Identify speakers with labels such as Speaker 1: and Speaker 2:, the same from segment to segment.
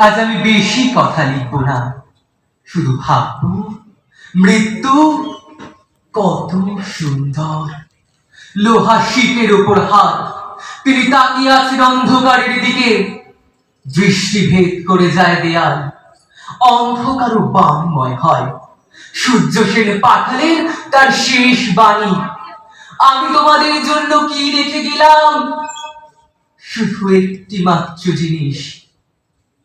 Speaker 1: আজ আমি বেশি কথা লিখব না, শুধু ভাবব মৃত্যু কত সুন্দর। লোহা শিকের ওপর হাত, তিনি তাকিয়ে আছেন অন্ধকারের দিকে। দৃষ্টি ভেদ করে যায় দেয়াল, অন্ধকারও বাণময় হয়। সূর্য সেন পাঠালেন তার শেষ বাণী, আমি তোমাদের জন্য কি রেখে গেলাম, শুধু একটি মাত্র জিনিস,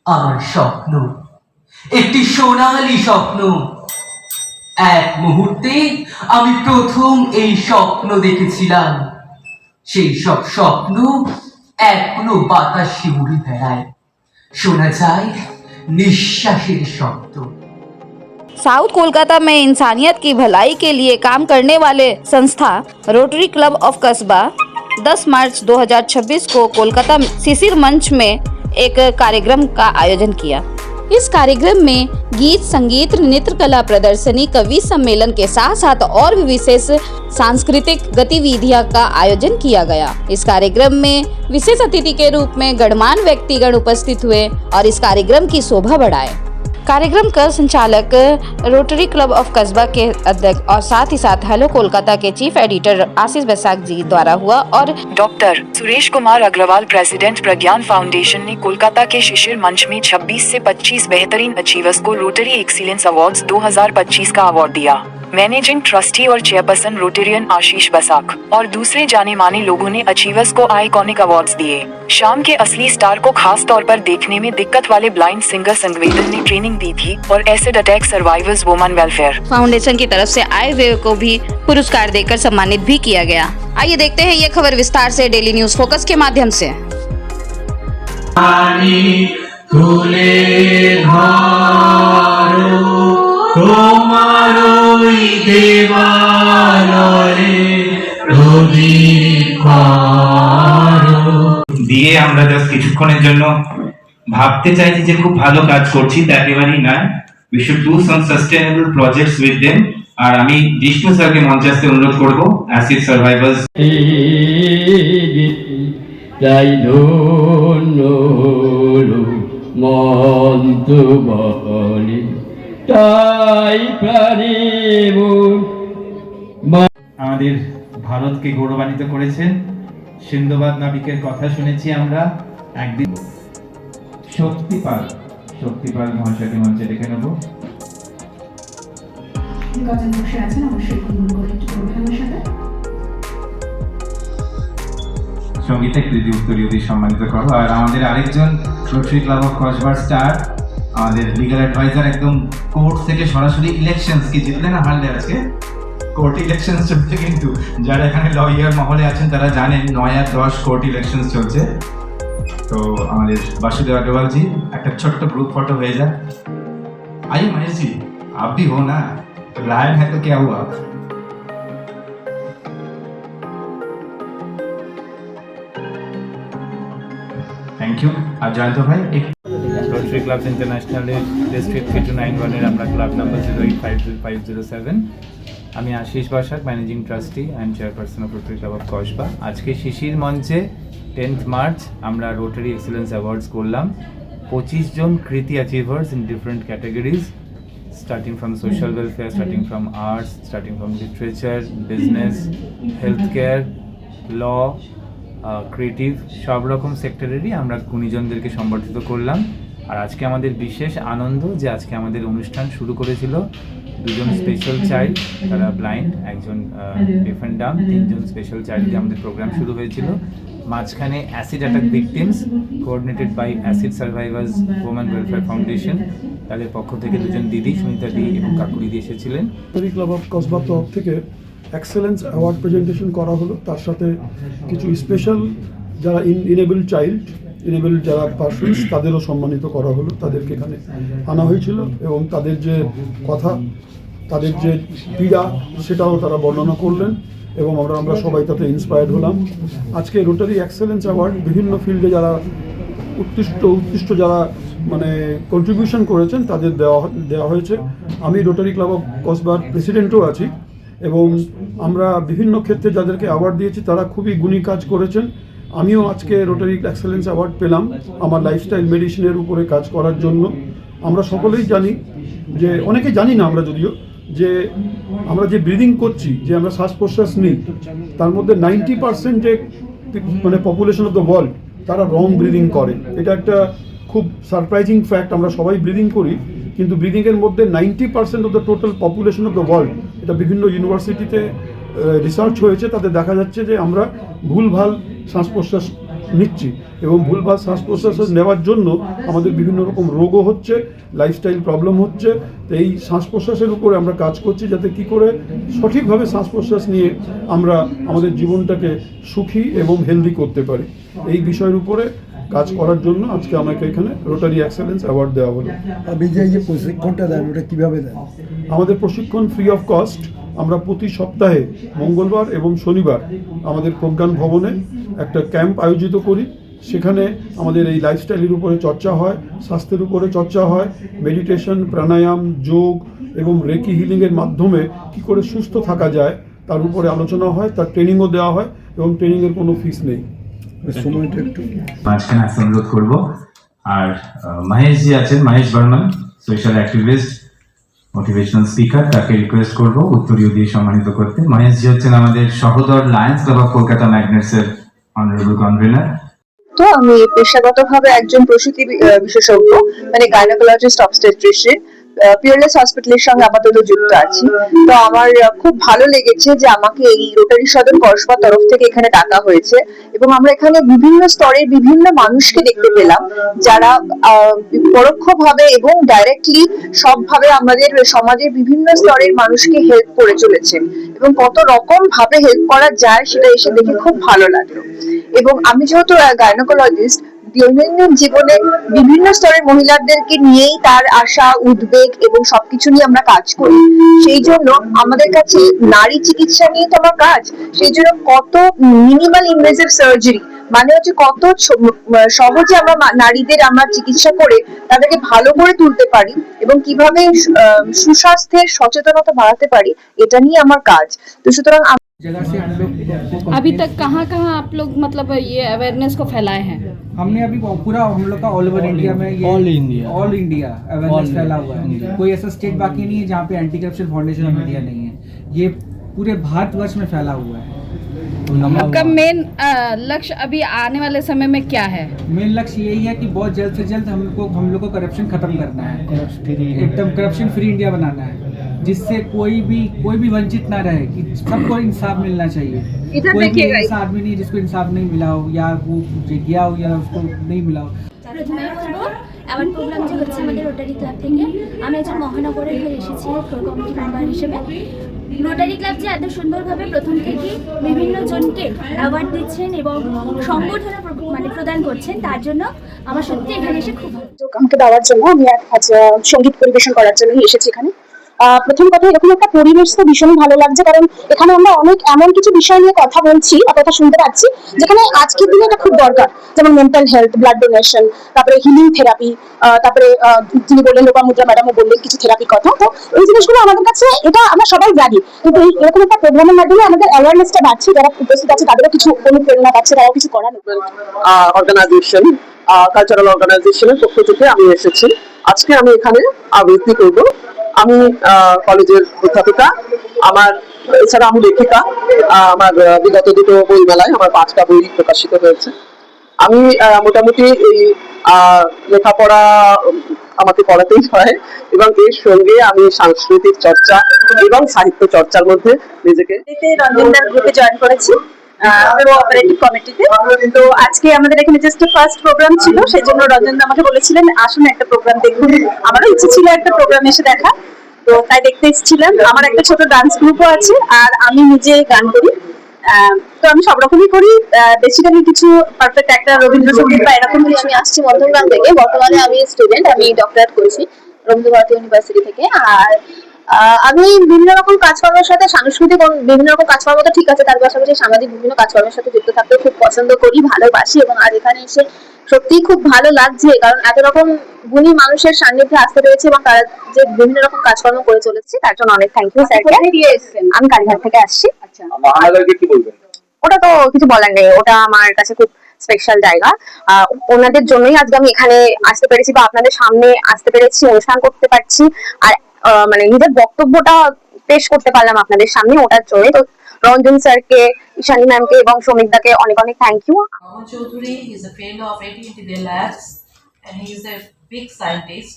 Speaker 1: আমার স্বপ্ন, একটি সোনালী স্বপ্ন। এক মুহূর্তে আমি প্রথম এই স্বপ্ন দেখেছিলাম, সেই সব স্বপ্ন এখনো বাতাসে উড়ে বেড়ায়, শোনা যায় নিঃশ্বাসের শব্দ।
Speaker 2: साउथ कोलकाता में इंसानियत की भलाई के लिए काम करने वाले संस्था रोटरी क्लब ऑफ कस्बा 10 मार्च 2026 को कोलकाता शिशिर मंच में एक कार्यक्रम का आयोजन किया। इस कार्यक्रम में गीत, संगीत, नृत्य कला प्रदर्शनी, कवि सम्मेलन के साथ साथ और भी विशेष सांस्कृतिक गतिविधियां का आयोजन किया गया। इस कार्यक्रम में विशेष अतिथि के रूप में गणमान्य व्यक्तिगण उपस्थित हुए और इस कार्यक्रम की शोभा बढ़ाए। कार्यक्रम का संचालक रोटरी क्लब ऑफ कस्बा के अध्यक्ष और साथ ही साथ हेलो कोलकाता के चीफ एडिटर आशीष बैसाख जी द्वारा हुआ और
Speaker 3: डॉक्टर सुरेश कुमार अग्रवाल प्रेसिडेंट प्रज्ञान फाउंडेशन ने कोलकाता के शिशिर मंच में 26 से 25 बेहतरीन अचीवर्स को रोटरी एक्सीलेंस अवार्ड्स 2025 का अवार्ड दिया। मैनेजिंग ट्रस्टी और चेयरपर्सन रोटेरियन आशीष बसाक और दूसरे जाने माने लोगों ने अचीवर्स को आइकॉनिक अवार्ड्स दिए। शाम के असली स्टार को खास तौर पर देखने में दिक्कत वाले ब्लाइंड सिंगर संगवेदन ने ट्रेनिंग दी थी और acid attack survivors women welfare
Speaker 2: foundation की तरफ से आए हुए को भी पुरस्कार देकर सम्मानित भी किया गया। आइए देखते हैं ये खबर विस्तार से डेली न्यूज फोकस के माध्यम से।
Speaker 4: দিয়ে আমরা জাস্ট কিছুক্ষণের জন্য ভাবতে চাইছি যে খুব ভালো কাজ করছি, তা একেবারেই না। We should do some sustainable projects with them. আর আমি বিষ্ণু স্যারকে মঞ্চে আসতে অনুরোধ করবো। অ্যাসিড সার্ভাইভার্স
Speaker 5: তাই ধন্য হলো মন্ত বলে, তাই প্রাণে
Speaker 4: আমাদের ভারতকে গৌরবান্বিত করেছেন। সিন্ধুবাদ নাবিকের কথা শুনেছি আমরা। একদিন শক্তিপাল মহাশয়কে মঞ্চে ডেকে নেব। সঙ্গীতে কৃতি উত্তরীয় দিয়ে সম্মানিত করো। আর আমাদের আরেকজন রোটারি ক্লাব অফ কসবার স্টার, আমাদের লিগ্যাল অ্যাডভাইজার, একদম কোর্ট থেকে সরাসরি ইলেকশনস কি জিতলে না হারলে আজকে কোর্ট ইলেকশনস চলছে, কিন্তু যারা এখানে লয়ার মহলে আছেন তারা জানেন 9 আর 10 কোর্ট ইলেকশনস চলছে। তো আমাদের वासुदेव अग्रवाल जी একটা ছোট্ট গ্রুপ ফটো হয়ে যায়। आइए महेश जी, आप भी हो ना, लायन है तो क्या हुआ। Thank you. আর জয়ন্ত ভাই
Speaker 6: রোটারি ক্লাব ইন্টারন্যাশনালের ডিস্ট্রিক্ট 329 আমরা ক্লাব নাম্বার 08500507। আমি Ashis Basak, managing trustee and chairperson of Rotary club of Kasba. আজকে শিশির মঞ্চে 10th মার্চ আমরা রোটারি এক্সেলেন্স অ্যাওয়ার্ডস করলাম। 25 জন কৃতি achievers in different categories, starting from social welfare, starting from arts, starting from literature, business, health care, law, creative, সব রকম সেক্টরেরই আমরা গুণীজনদেরকে সম্বর্ধিত করলাম। আর আজকে আমাদের বিশেষ আনন্দ যে আজকে আমাদের অনুষ্ঠান শুরু করেছিল দুজন স্পেশাল চাইল্ড, তারা ব্লাইন্ড, একজন ডেফ অ্যান্ড ডাম্ব, 3 জন স্পেশাল চাইল্ড দিয়ে আমাদের প্রোগ্রাম শুরু হয়েছিল। মাঝখানে acid attack victims coordinated by acid survivors women welfare foundation, তাদের পক্ষ থেকে দুজন দিদি সুনিতা দি এবং কাকুলি দি এসেছিলেন।
Speaker 7: রোটারি ক্লাব অফ কসবার তরফ থেকে এক্সেলেন্স অ্যাওয়ার্ড প্রেজেন্টেশন করা হলো, তার সাথে কিছু স্পেশাল যারা ইনেবল চাইল্ড, ইনেবল যারা পার্সনস, তাদেরও সম্মানিত করা হলো। তাদেরকে এখানে আনা হয়েছিল এবং তাদের যে কথা, তাদের যে পীড়া, সেটাও তারা বর্ণনা করলেন এবং আমরা সবাই তাতে ইন্সপায়ার্ড হলাম। আজকে রোটারি এক্সেলেন্স অ্যাওয়ার্ড বিভিন্ন ফিল্ডে যারা উৎকৃষ্ট যারা মানে কন্ট্রিবিউশন করেছেন তাদের দেওয়া হয়েছে। আমি রোটারি ক্লাব অফ কসবার প্রেসিডেন্টও আছি এবং আমরা বিভিন্ন ক্ষেত্রে যাদেরকে অ্যাওয়ার্ড দিয়েছি তারা খুবই গুণী কাজ করেছেন আমিও আজকে রোটারি এক্সেলেন্স অ্যাওয়ার্ড পেলাম আমার লাইফস্টাইল মেডিসিনের উপরে কাজ করার জন্য। আমরা সকলেই জানি যে, অনেকে জানি না আমরা যদিও, যে আমরা যে ব্রিদিং করছি, যে আমরা শ্বাস প্রশ্বাস নিই, তার মধ্যে 90% যে মানে পপুলেশন অফ দ্য ওয়ার্ল্ড তারা রং ব্রিদিং করে। এটা একটা খুব সারপ্রাইজিং ফ্যাক্ট। আমরা সবাই ব্রিদিং করি, কিন্তু ব্রিদিংয়ের মধ্যে 90% of the total population of the world, এটা বিভিন্ন ইউনিভার্সিটিতে রিসার্চ হয়েছে, তাতে দেখা যাচ্ছে যে আমরা ভুলভাল শ্বাস প্রশ্বাস নিচ্ছি, এবং ভুলভাল শ্বাস প্রশ্বাস নেওয়ার জন্য আমাদের বিভিন্ন রকম রোগও হচ্ছে, লাইফস্টাইল প্রবলেম হচ্ছে। তো এই শ্বাস প্রশ্বাসের উপরে আমরা কাজ করছি, যাতে কি করে সঠিকভাবে শ্বাস প্রশ্বাস নিয়ে আমরা আমাদের জীবনটাকে সুখী এবং হেলদি করতে পারি। এই বিষয়ের উপরে কাজ করার জন্য আজকে আমাকে এখানে রোটারি এক্সেলেন্স অ্যাওয়ার্ড দেওয়া হলো।
Speaker 8: আপনি যে এই যে প্রশিক্ষণটা দেন, ওটা কীভাবে দেন?
Speaker 7: আমাদের প্রশিক্ষণ ফ্রি অফ কস্ট। আমরা প্রতি সপ্তাহে মঙ্গলবার এবং শনিবার আমাদের প্রজ্ঞান ভবনে একটা ক্যাম্প আয়োজিত করি। সেখানে আমাদের এই লাইফস্টাইলের উপরে চর্চা হয়, স্বাস্থ্যের উপরে চর্চা হয়, মেডিটেশন, প্রাণায়াম, যোগ এবং রেকি হিলিংয়ের মাধ্যমে কি করে সুস্থ থাকা যায় তার উপরে আলোচনা হয়, তার ট্রেনিংও দেওয়া হয়, এবং ট্রেনিংয়ের কোনো ফিস নেই।
Speaker 8: সময়টা একটু
Speaker 4: মাঝখানে আসতে অনুরোধ করবো। আর মহেশ জি আছেন, Mahesh Barman, social activist, motivational speaker, তাকে রিকোয়েস্ট করবো উত্তরীয় দিয়ে সম্মানিত করতে। মহেশ জি হচ্ছেন আমাদের সহোদর লায়ন্স ক্লাব অফ কলকাতা ম্যাগনেটসের অনারেবল কনভেনার।
Speaker 9: তো আমি পেশাগতভাবে একজন প্রসূতি বিশেষজ্ঞ, মানে গাইনোকোলজিস্ট অবস্টেট্রিশিয়ান, পিয়ারলেস হসপিটালের সঙ্গে আপাতত যুক্ত আছি। তো আমার খুব ভালো লেগেছে যে আমাকে এই রোটারি সদন কসবা তরফ থেকে এখানে ডাকা হয়েছে, এবং আমরা এখানে বিভিন্ন স্তরের বিভিন্ন মানুষকে দেখতে পেলাম, যারা পরোক্ষভাবে এবং ডাইরেক্টলি সবভাবে আমাদের সমাজের বিভিন্ন স্তরের মানুষকে হেল্প করে চলেছেন, এবং কত রকম ভাবে হেল্প করা যায় সেটা এসে দেখে খুব ভালো লাগলো। এবং আমি যেহেতু গাইনোকোলজিস্ট, দৈনন্দিন জীবনে বিভিন্ন স্তরের মহিলাদেরকে নিয়েই তার আশা, উদ্বেগ এবং সবকিছু নিয়ে আমরা কাজ করি। সেই জন্য আমাদের কাছে নারী চিকিৎসা নিয়ে তো আমার কাজ, সেই জন্য কত মিনিমাল ইনভেসিভ সার্জারি, মানে হচ্ছে কত সহজে আমরা নারীদের আমরা চিকিৎসা করে তাদেরকে ভালো করে তুলতে পারি, এবং কিভাবে সুস্বাস্থ্যের সচেতনতা বাড়াতে পারি, এটা নিয়ে আমার কাজ। তো সুতরাং
Speaker 10: जगह से हम लोग
Speaker 2: अभी तक कहाँ कहाँ आप लोग मतलब ये अवेयरनेस को फैलाए हैं?
Speaker 10: हमने अभी पूरा हम लोग का ऑल ओवर इंडिया में ये ऑल इंडिया अवेयरनेस फैला हुआ है। कोई ऐसा स्टेट बाकी नहीं है जहाँ पे anti corruption foundation of India नहीं है। ये पूरे भारतवर्ष में फैला हुआ है।
Speaker 2: आपका मेन लक्ष्य अभी आने वाले समय में क्या है?
Speaker 10: मेन लक्ष्य यही है कि बहुत जल्द से जल्द हम लोग को करप्शन खत्म करना है, एकदम करप्शन फ्री इंडिया बनाना है, जिससे कोई भी वंचित ना रहे, कि सबको इंसाफ मिलना चाहिए। कोई भी ऐसा आदमी नहीं जिसको इंसाफ नहीं मिला हो, या वो गया हो या उसको नहीं मिला हो।
Speaker 11: প্রথমে বলবো অ্যাওয়ার্ড প্রোগ্রাম যে হচ্ছে আমাদের রোটারি ক্লাব থেকে, আমি একজন মহানগরের হয়ে এসেছি কমিটি মেম্বার হিসেবে। রোটারি ক্লাব যে এত সুন্দরভাবে প্রথম থেকেই বিভিন্ন জনকে অ্যাওয়ার্ড দিচ্ছেন এবং সংবর্ধনা মানে প্রদান করছেন, তার জন্য আমার সত্যি এখানে এসে খুব ভালো।
Speaker 9: আমাকে দেওয়ার জন্য আমি আজ সঙ্গীত পরিবেশন করার জন্য এসেছি এখানে। প্রথম কথা, এরকম একটা পরিবেশ তো ভীষণ ভালো লাগছে, কারণ এখানে আমরা অনেক এমন কিছু বিষয় নিয়ে কথা বলছি বা কথা শুনতে পাচ্ছি যেখানে আজকের দিনে এটা খুব দরকার, যেমন মেন্টাল হেলথ, ব্লাড ডোনেশন, তারপরে হিলিং থেরাপি, তারপরে যিনি বললেন লোপামুদ্রা ম্যাডামও বললেন কিছু থেরাপির কথা। তো এই জিনিসগুলো আমাদের কাছে, এটা আমরা সবাই জানি, কিন্তু এরকম একটা প্রোগ্রামের মাধ্যমে আমাদের অ্যাওয়ারনেসটা বাড়ছে, যারা উপস্থিত আছে তাদেরও কিছু অনুপ্রেরণা পাচ্ছে, তারাও কিছু করার অর্গানাইজেশন, কালচারাল অর্গানাইজেশনের পক্ষ থেকে আমি এসেছি। আজকে আমি এখানে আবৃত্তি করব। আমি কলেজের অধ্যাপিকা, আমার এছাড়া আমি লেখিকা। আমার বিগত দুটো বই মেলায় আমার 5টা বই প্রকাশিত হয়েছে। আমি মোটামুটি এই লেখাপড়া আমাকে পড়াতেই হয়, এবং এর সঙ্গে আমি সাংস্কৃতিক চর্চা এবং সাহিত্য চর্চার মধ্যে নিজেকে রঞ্জনদার গ্রুপে জয়েন করেছি, অপারেটিভ কমিটিতে। তো আজকে আমাদের এখানে জাস্ট ফার্স্ট প্রোগ্রাম ছিল, সেই জন্য রঞ্জনদা আমাকে বলেছিলেন আসুন একটা প্রোগ্রাম দেখুন। আমারও ইচ্ছে ছিল একটা প্রোগ্রাম এসে দেখা, তো তাই দেখতে এসেছিলাম। আমার একটা ছোট ডান্স গ্রুপও আছে, আর আমি নিজে গান করি। তো আমি সব রকমই করি, বেসিক্যালি কিছু পারফেক্ট একটা রবীন্দ্রসঙ্গীত বা এরকম কিছু। আমি আসছি মধ্যমগ্রাম থেকে, বর্তমানে আমি স্টুডেন্ট, আমি ডক্টরেট করছি রবীন্দ্রভারতী ইউনিভার্সিটি থেকে। আর আমি বিভিন্ন রকম কাজকর্মের সাথে সাংস্কৃতিক বিভিন্ন রকম কাজকর্ম তো ঠিক আছে, তার পাশাপাশি সামাজিক বিভিন্ন কাজকর্মের সাথে যুক্ত থাকতে খুব পছন্দ করি, ভালোবাসি। এবং আজ এখানে এসে সত্যিই খুব ভালো লাগছে, কারণ এত রকম গুণী মানুষের সান্নিধ্যে আসতে পেরেছি এবং তারা যে বিভিন্ন রকম কাজকর্ম করে চলেছে তার জন্য অনেক থ্যাংক ইউ স্যারকে। আমি কালীঘাট থেকে আসছি। আচ্ছা, কি বলবেন? ওটা তো কিছু বলার নেই, ওটা আমার কাছে খুব স্পেশাল জায়গা। ওনাদের জন্যই আজকে আমি এখানে আসতে পেরেছি বা আপনাদের সামনে আসতে পেরেছি, অনুষ্ঠান করতে পারছি, আর মানে নিজের বক্তব্যটা পেশ করতে পারলাম আপনাদের সামনে, ওটার জন্যই। তো রঞ্জন স্যারকে, ঈশানী ম্যামকে এবং শ্রমিকদাকে অনেক অনেক thank you.
Speaker 12: Mohan Chaudhary is a fellow of AT&T Labs and he is a big scientist.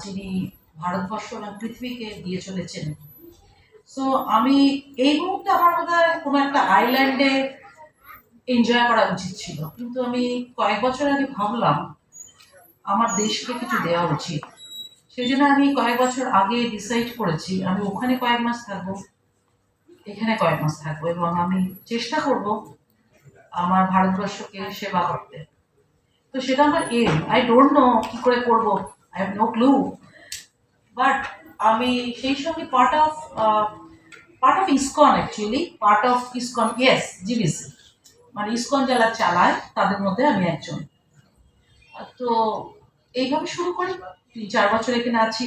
Speaker 12: যিনি ভারতবর্ষ এবং পৃথিবীকে দিয়ে চলেছেন। সো আমি এই মুহূর্তে আমার বোধহয় কোনো একটা আইল্যান্ডে এনজয় করা উচিত ছিল, কিন্তু আমি কয়েক বছর আগে ভাবলাম আমার দেশকে কিছু দেওয়া উচিত। সেই জন্য আমি কয়েক বছর আগে ডিসাইড করেছি আমি ওখানে কয়েক মাস থাকবো, এখানে কয়েক মাস থাকবো, এবং আমি চেষ্টা করব আমার ভারতবর্ষকে সেবা করতে। তো সেটা আমার এম। আই ডোন্ট নো কি করে করব, I have no clue, but আমি সেই সঙ্গে part of ISKCON, actually part of ISKCON, yes GBC, মানে ইসকন যারা চালায় তাদের মধ্যে আমি একজন। তো এইভাবে শুরু করি, 3-4 বছর এখানে আছি।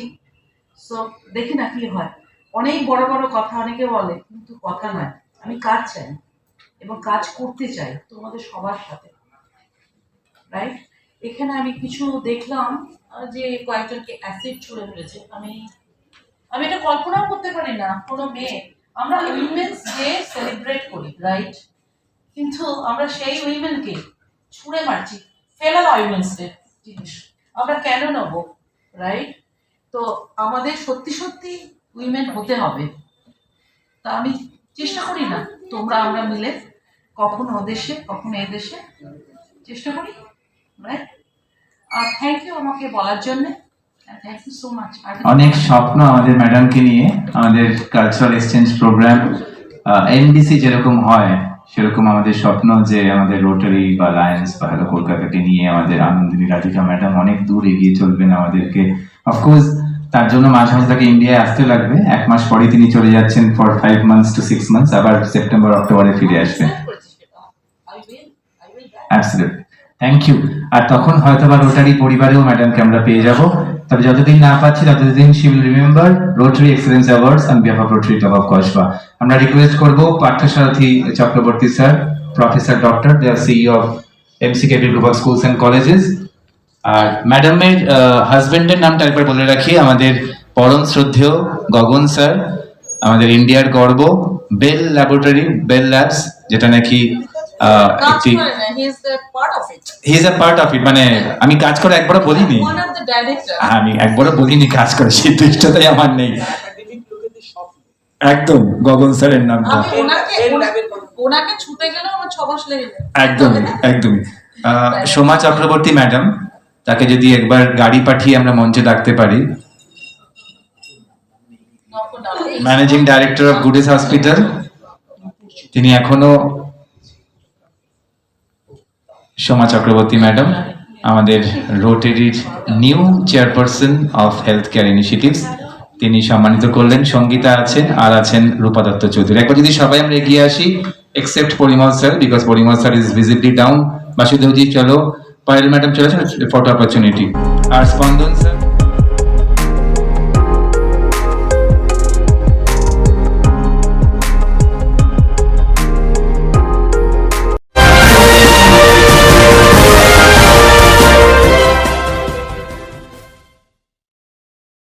Speaker 12: সো দেখি না কি হয়। অনেক বড় বড় কথা অনেকে বলে, কিন্তু কথা নয়, আমি কাজ চাই এবং কাজ করতে চাই তোমাদের সবার সাথে, রাইট? এখানে আমি কিছু দেখলাম যে কয়েকজনকে অ্যাসিড ছুড়ে ফেলেছে। আমি এটা কল্পনাও করতে পারি না। কোনো মেয়ে, আমরা উইমেন্স ডে সেলিব্রেট করি, রাইট? কিন্তু আমরা সেই উইমেনকে ছুঁড়ে মারছি, ফেলার উইমেন্স ডে জিনিস আমরা কেন নেবো, রাইট? তো আমাদের সত্যি সত্যি উইমেন হতে হবে। তা আমি চেষ্টা করি না, আমরা মিলে কখনো ওদেশে কখনো এদেশে চেষ্টা করি, রাইট? আর থ্যাংক ইউ আমাকে বলার জন্য, থ্যাংক ইউ সো মাচ।
Speaker 4: অনেক স্বপ্ন আমাদের ম্যাডামকে নিয়ে, আমাদের কালচারাল এক্সচেঞ্জ প্রোগ্রাম এনডিসি যেরকম হয় সেরকম আমাদের স্বপ্ন যে আমাদের রোটারি বা লায়ন্স বা হ্যালো কলকাতাকে নিয়ে আমাদের আনন্দিনী রাধিকা ম্যাডাম অনেক দূর এগিয়ে চলবেন আমাদেরকে। অফকোর্স তার জন্য মাঝে মাঝে তাকে ইন্ডিয়ায় আসতে লাগবে, 1 মাস পরে তিনি চলে যাচ্ছেন ফর 5 months to 6 months, আবার সেপ্টেম্বর অক্টোবরে ফিরে আসবেন। Absolutely, thank you. আর তখন হয়তো বা রোটারি পরিবারেও ম্যাডামকে আমরা পেয়ে যাব, তবে যতদিন না পাচ্ছি ততদিন she will remember Rotary excellence awards on behalf of Rotary club of Kasba. আমরা রিকোয়েস্ট করব Parthasarathi Chakraborty sir, professor doctor, they are CEO of MCKB group of schools and colleges. আর ম্যাডামের হাজবেন্ডের নামটা একবার বলে রাখি, আমাদের পরম শ্রদ্ধেয় গগন স্যার, আমাদের ইন্ডিয়ার গর্ব, বেল ল্যাবরেটরি, বেল ল্যাবস, যেটা নাকি he is a part of it. মানে আমি কাজ করে একবারও বলিনি, আমি একবারও বলিনি কাজ করে, সেই দৃষ্টতাই আমার নেই। একদম গগন স্যারের নামটা একদমই। সোমা চক্রবর্তী ম্যাডাম, তাকে যদি একবার গাড়ি পাঠিয়ে আমরা মঞ্চে ডাকতে পারি। ম্যানেজিং ডাইরেক্টর অফ গুডেস হসপিটাল, তিনি এখনো সোমা চক্রবর্তী ম্যাডাম, আমাদের রোটারির new chairperson of health care initiatives, তিনি সম্মানিত করলেন। সঙ্গীতা আছেন, আর আছেন রূপা দত্ত চৌধুরী। একবার যদি সবাই আমরা এগিয়ে আসি, except Parimal sir, because Parimal sir is visibly down. Basudevji চলো, পায়েল ম্যাডাম চলে আসেন, ফটো অপরচুনিটি। আর স্পন্দন স্যার।